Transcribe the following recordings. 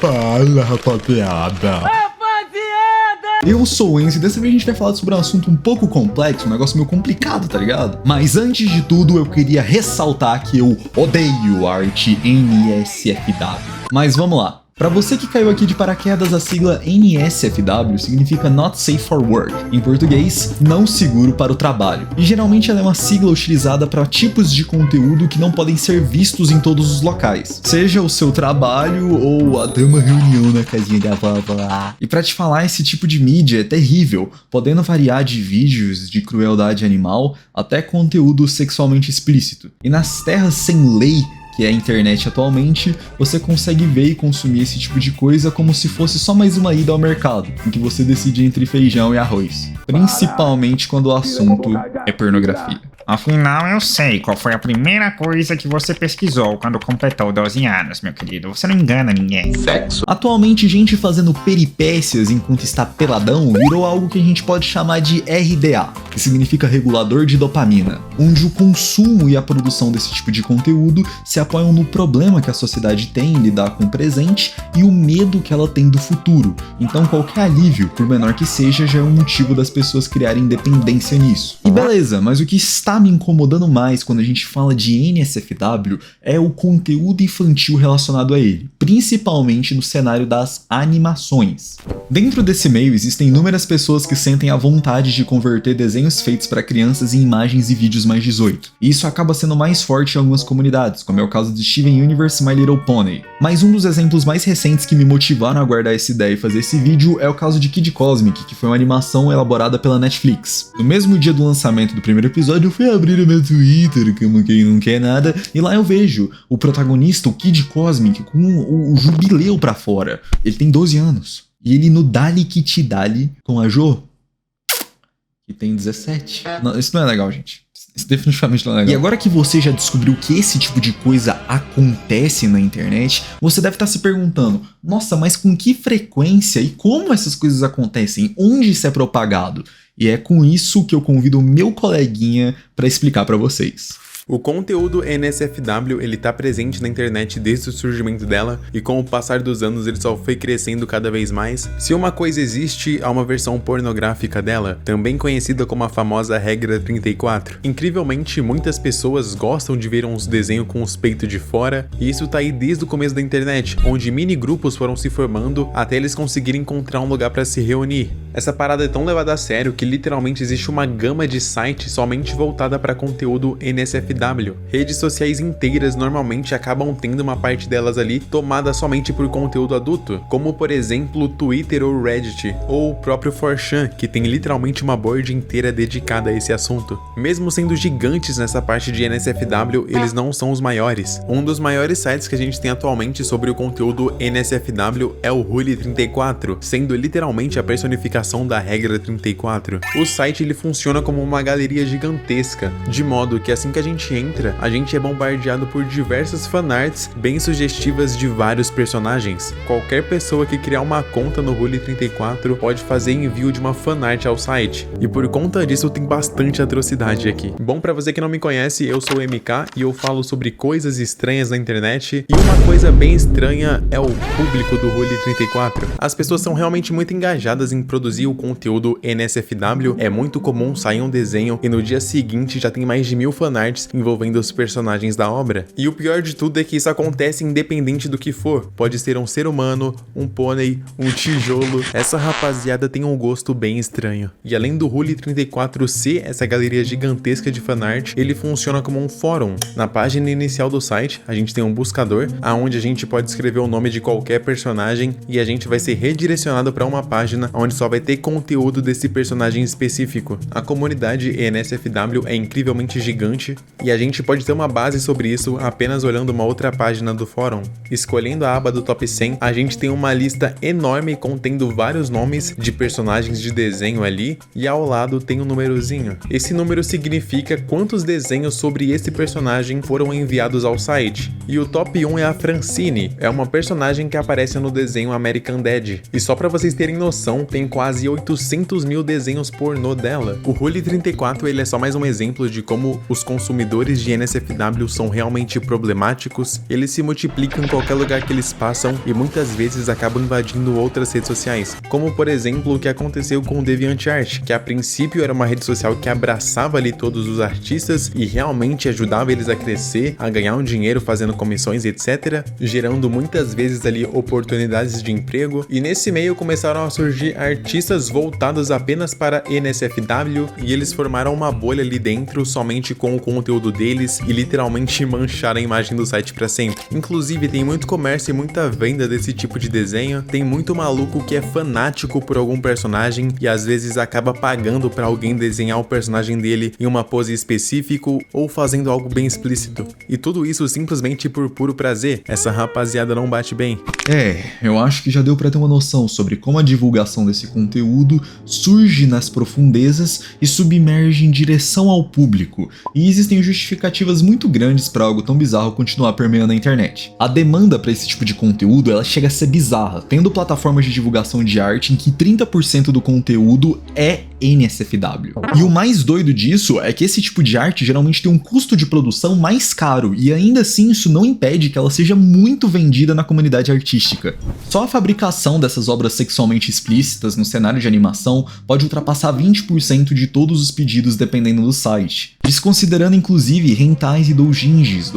Fala, rapaziada! Eu sou o Enzo e dessa vez a gente vai falar sobre um assunto um pouco complexo, um negócio meio complicado, tá ligado? Mas antes de tudo eu queria ressaltar que eu odeio a arte NSFW. Mas vamos lá. Para você que caiu aqui de paraquedas, a sigla NSFW significa Not Safe for Work, em português, não seguro para o trabalho. E geralmente ela é uma sigla utilizada para tipos de conteúdo que não podem ser vistos em todos os locais, seja o seu trabalho ou até uma reunião na casinha da vovó. E para te falar, esse tipo de mídia é terrível, podendo variar de vídeos de crueldade animal até conteúdo sexualmente explícito. E nas terras sem lei, que é a internet atualmente, você consegue ver e consumir esse tipo de coisa como se fosse só mais uma ida ao mercado, em que você decide entre feijão e arroz. Principalmente quando o assunto é pornografia. Afinal, eu sei qual foi a primeira coisa que você pesquisou quando completou 12 anos, meu querido. Você não engana ninguém. Sexo. Atualmente, gente fazendo peripécias enquanto está peladão virou algo que a gente pode chamar de RDA, que significa regulador de dopamina, onde o consumo e a produção desse tipo de conteúdo se apoiam no problema que a sociedade tem em lidar com o presente e o medo que ela tem do futuro. Então, qualquer alívio, por menor que seja, já é um motivo das pessoas criarem dependência nisso. E beleza, mas o que está me incomodando mais quando a gente fala de NSFW é o conteúdo infantil relacionado a ele, principalmente no cenário das animações. Dentro desse meio existem inúmeras pessoas que sentem a vontade de converter desenhos feitos para crianças em imagens e vídeos mais 18. E isso acaba sendo mais forte em algumas comunidades, como é o caso de Steven Universe e My Little Pony. Mas um dos exemplos mais recentes que me motivaram a guardar essa ideia e fazer esse vídeo é o caso de Kid Cosmic, que foi uma animação elaborada pela Netflix. No mesmo dia do lançamento do primeiro episódio, eu fui abrir o meu Twitter, como quem não quer nada, e lá eu vejo o protagonista, o Kid Cosmic, com o jubileu pra fora. Ele tem 12 anos. E ele no Dali que te dali com a Jo, que tem 17. Não, isso não é legal, gente. Isso definitivamente não é legal. E agora que você já descobriu que esse tipo de coisa acontece na internet, você deve estar se perguntando, nossa, mas com que frequência e como essas coisas acontecem? Onde isso é propagado? E é com isso que eu convido o meu coleguinha para explicar para vocês. O conteúdo NSFW ele tá presente na internet desde o surgimento dela e com o passar dos anos ele só foi crescendo cada vez mais. Se uma coisa existe, há uma versão pornográfica dela, também conhecida como a famosa regra 34. Incrivelmente, muitas pessoas gostam de ver uns desenhos com os peitos de fora e isso tá aí desde o começo da internet, onde mini grupos foram se formando até eles conseguirem encontrar um lugar para se reunir. Essa parada é tão levada a sério que literalmente existe uma gama de sites somente voltada para conteúdo NSFW. Redes sociais inteiras normalmente acabam tendo uma parte delas ali tomada somente por conteúdo adulto, como por exemplo o Twitter ou Reddit, ou o próprio 4chan, que tem literalmente uma board inteira dedicada a esse assunto. Mesmo sendo gigantes nessa parte de NSFW, eles não são os maiores. Um dos maiores sites que a gente tem atualmente sobre o conteúdo NSFW é o Rule34, sendo literalmente a personificação da regra 34. O site ele funciona como uma galeria gigantesca, de modo que assim que a gente entra, a gente é bombardeado por diversas fanarts bem sugestivas de vários personagens. Qualquer pessoa que criar uma conta no Rule34 pode fazer envio de uma fanart ao site, e por conta disso tem bastante atrocidade aqui. Bom, pra você que não me conhece, eu sou o MK e eu falo sobre coisas estranhas na internet, e uma coisa bem estranha é o público do Rule34. As pessoas são realmente muito engajadas em produzir o conteúdo NSFW, é muito comum sair um desenho e no dia seguinte já tem mais de 1000 fanarts envolvendo os personagens da obra. E o pior de tudo é que isso acontece independente do que for. Pode ser um ser humano, um pônei, um tijolo. Essa rapaziada tem um gosto bem estranho. E além do Rule34 ser essa galeria gigantesca de fanart, ele funciona como um fórum. Na página inicial do site, a gente tem um buscador, aonde a gente pode escrever o nome de qualquer personagem e a gente vai ser redirecionado para uma página onde só vai ter conteúdo desse personagem específico. A comunidade NSFW é incrivelmente gigante e a gente pode ter uma base sobre isso apenas olhando uma outra página do fórum. Escolhendo a aba do top 100, a gente tem uma lista enorme contendo vários nomes de personagens de desenho ali e ao lado tem um númerozinho. Esse número significa quantos desenhos sobre esse personagem foram enviados ao site. E o top 1 é a Francine, é uma personagem que aparece no desenho American Dad. E só pra vocês terem noção, tem quase 800 mil desenhos pornô dela. O Rule34 ele é só mais um exemplo de como os consumidores seguidores de NSFW são realmente problemáticos, eles se multiplicam em qualquer lugar que eles passam e muitas vezes acabam invadindo outras redes sociais, como por exemplo o que aconteceu com o DeviantArt, que a princípio era uma rede social que abraçava ali todos os artistas e realmente ajudava eles a crescer, a ganhar um dinheiro fazendo comissões, etc, gerando muitas vezes ali oportunidades de emprego, e nesse meio começaram a surgir artistas voltados apenas para NSFW e eles formaram uma bolha ali dentro somente com o conteúdo deles e literalmente mancharam a imagem do site para sempre. Inclusive tem muito comércio e muita venda desse tipo de desenho, tem muito maluco que é fanático por algum personagem e às vezes acaba pagando para alguém desenhar o personagem dele em uma pose específico ou fazendo algo bem explícito. E tudo isso simplesmente por puro prazer. Essa rapaziada não bate bem. Eu acho que já deu pra ter uma noção sobre como a divulgação desse conteúdo surge nas profundezas e submerge em direção ao público, e existem justificativas muito grandes para algo tão bizarro continuar permeando a internet. A demanda para esse tipo de conteúdo, ela chega a ser bizarra, tendo plataformas de divulgação de arte em que 30% do conteúdo é NSFW. E o mais doido disso é que esse tipo de arte geralmente tem um custo de produção mais caro, e ainda assim isso não impede que ela seja muito vendida na comunidade artística. Só a fabricação dessas obras sexualmente explícitas no cenário de animação pode ultrapassar 20% de todos os pedidos dependendo do site. Desconsiderando inclusive hentais e doujinshis,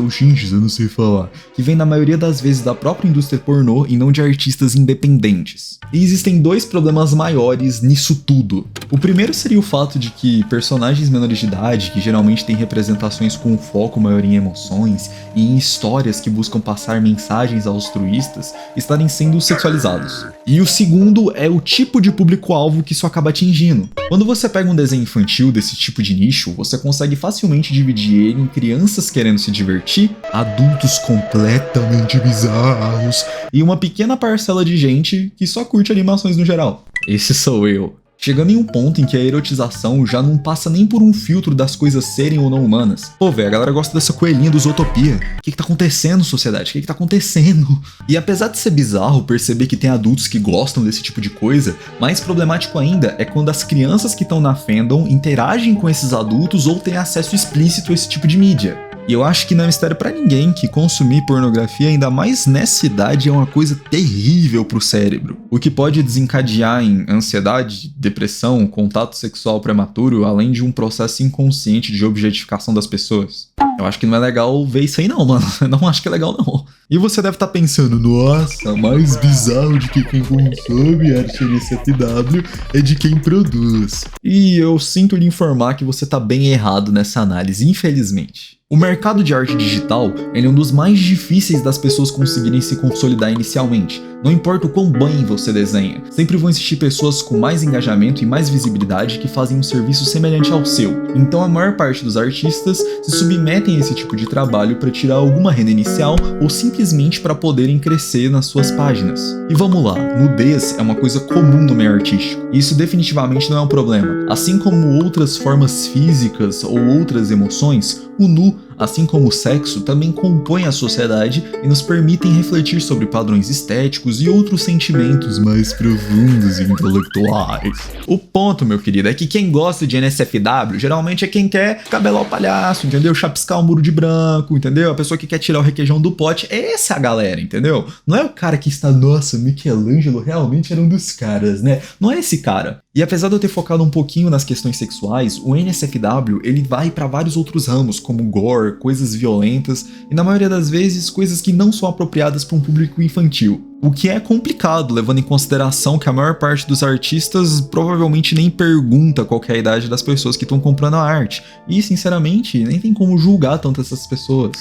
eu não sei falar, que vem na maioria das vezes da própria indústria pornô e não de artistas independentes. E existem dois problemas maiores nisso tudo. O primeiro seria o fato de que personagens menores de idade, que geralmente têm representações com foco maior em emoções e em histórias que buscam passar mensagens altruístas, estarem sendo sexualizados. E o segundo é o tipo de público-alvo que isso acaba atingindo. Quando você pega um desenho infantil desse tipo de nicho, você consegue facilmente dividir ele em crianças querendo se divertir, adultos completamente bizarros e uma pequena parcela de gente que só curte animações no geral. Esse sou eu. Chegando em um ponto em que a erotização já não passa nem por um filtro das coisas serem ou não humanas. Pô, velho, a galera gosta dessa coelhinha do Zootopia. O que tá acontecendo, sociedade? O que tá acontecendo? E apesar de ser bizarro perceber que tem adultos que gostam desse tipo de coisa, mais problemático ainda é quando as crianças que estão na fandom interagem com esses adultos ou têm acesso explícito a esse tipo de mídia. E eu acho que não é mistério pra ninguém que consumir pornografia, ainda mais nessa idade, é uma coisa terrível pro cérebro. O que pode desencadear em ansiedade, depressão, contato sexual prematuro, além de um processo inconsciente de objetificação das pessoas. Eu acho que não é legal ver isso aí não, mano. Eu não acho que é legal não. E você deve estar pensando, nossa, mais bizarro de que quem consome arte NSFW é de quem produz. E eu sinto lhe informar que você tá bem errado nessa análise, infelizmente. O mercado de arte digital ele é um dos mais difíceis das pessoas conseguirem se consolidar inicialmente. Não importa o quão bem você desenha, sempre vão existir pessoas com mais engajamento e mais visibilidade que fazem um serviço semelhante ao seu. Então a maior parte dos artistas se submetem a esse tipo de trabalho para tirar alguma renda inicial ou simplesmente para poderem crescer nas suas páginas. E vamos lá, nudez é uma coisa comum no meio artístico, e isso definitivamente não é um problema. Assim como outras formas físicas ou outras emoções, o nu, assim como o sexo, também compõe a sociedade e nos permitem refletir sobre padrões estéticos e outros sentimentos mais profundos e intelectuais. O ponto, meu querido, é que quem gosta de NSFW geralmente é quem quer cabelar o palhaço, entendeu? Chapiscar o muro de branco, entendeu? A pessoa que quer tirar o requeijão do pote, essa é a galera, entendeu? Não é o cara que está, nossa, Michelangelo realmente era um dos caras, né? Não é esse cara. E apesar de eu ter focado um pouquinho nas questões sexuais, o NSFW ele vai para vários outros ramos, como gore, coisas violentas e na maioria das vezes coisas que não são apropriadas para um público infantil. O que é complicado, levando em consideração que a maior parte dos artistas provavelmente nem pergunta qual que é a idade das pessoas que estão comprando a arte. E, sinceramente, nem tem como julgar tanto essas pessoas.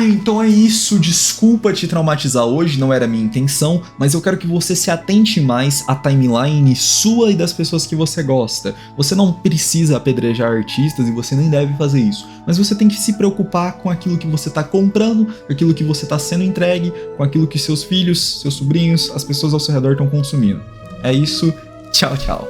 Então é isso. Desculpa te traumatizar hoje, não era a minha intenção, mas eu quero que você se atente mais à timeline sua e das pessoas que você gosta. Você não precisa apedrejar artistas e você nem deve fazer isso, mas você tem que se preocupar com aquilo que você está comprando, com aquilo que você está sendo entregue, com aquilo que seus filhos, seus sobrinhos, as pessoas ao seu redor estão consumindo. É isso, tchau, tchau.